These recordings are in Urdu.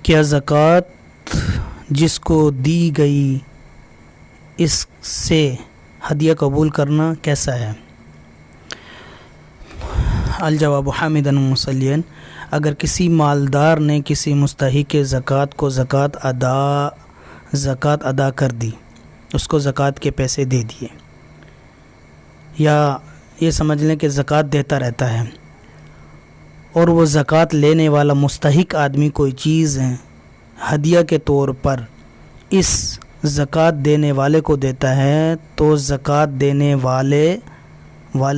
کیا زکوٰۃ جس کو دی گئی اس سے ہدیہ قبول کرنا کیسا ہے؟ الجواب حامداً مصلیاً، اگر کسی مالدار نے کسی مستحق زکوٰۃ کو زکوٰۃ ادا کر دی، اس کو زکوٰۃ کے پیسے دے دیے، یا یہ سمجھ لیں کہ زکوٰۃ دیتا رہتا ہے، اور وہ زکوٰۃ لینے والا مستحق آدمی کوئی چیز ہدیہ کے طور پر اس زکوٰۃ دینے والے کو دیتا ہے، تو زکوٰۃ دینے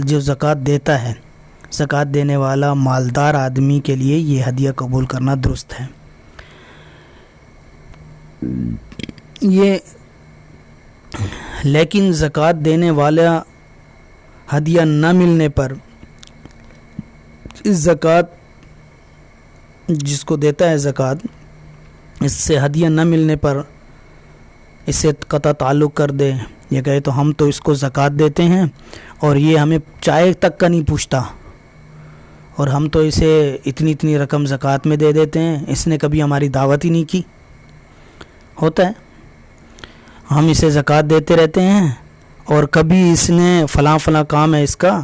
جو زکوٰۃ دیتا ہے، زکوٰۃ دینے والا مالدار آدمی کے لیے یہ ہدیہ قبول کرنا درست ہے۔ لیکن زکوٰۃ دینے والا ہدیہ نہ ملنے پر، اس زکوٰۃ جس کو دیتا ہے زکوٰۃ، اس سے ہدیہ نہ ملنے پر اسے قطع تعلق کر دے، یہ کہے تو ہم تو اس کو زکوٰۃ دیتے ہیں اور یہ ہمیں چائے تک کا نہیں پوچھتا، اور ہم تو اسے اتنی رقم زکوٰۃ میں دے دیتے ہیں، اس نے کبھی ہماری دعوت ہی نہیں کی۔ ہوتا ہے، ہم اسے زکوٰۃ دیتے رہتے ہیں اور کبھی اس نے فلاں کام ہے اس کا،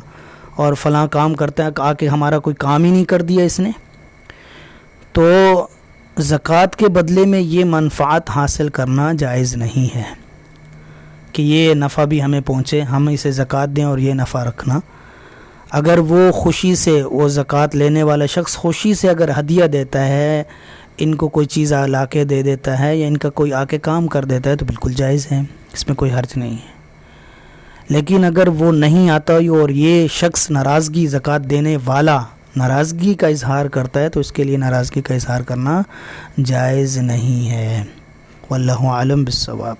اور فلاں کام کرتا ہے، آ کے ہمارا کوئی کام ہی نہیں کر دیا اس نے، تو زکوٰۃ کے بدلے میں یہ منفعت حاصل کرنا جائز نہیں ہے کہ یہ نفع بھی ہمیں پہنچے، ہم اسے زکوٰۃ دیں اور یہ نفع رکھنا۔ اگر وہ خوشی سے، وہ زکوٰۃ لینے والا شخص خوشی سے اگر ہدیہ دیتا ہے، ان کو کوئی چیز لا کے دے دیتا ہے، یا ان کا کوئی آ کے کام کر دیتا ہے، تو بالکل جائز ہے، اس میں کوئی حرج نہیں ہے۔ لیکن اگر وہ نہیں آتا اور یہ شخص ناراضگی، زکوٰۃ دینے والا ناراضگی کا اظہار کرتا ہے، تو اس کے لیے ناراضگی کا اظہار کرنا جائز نہیں ہے۔ واللہ اعلم بالصواب۔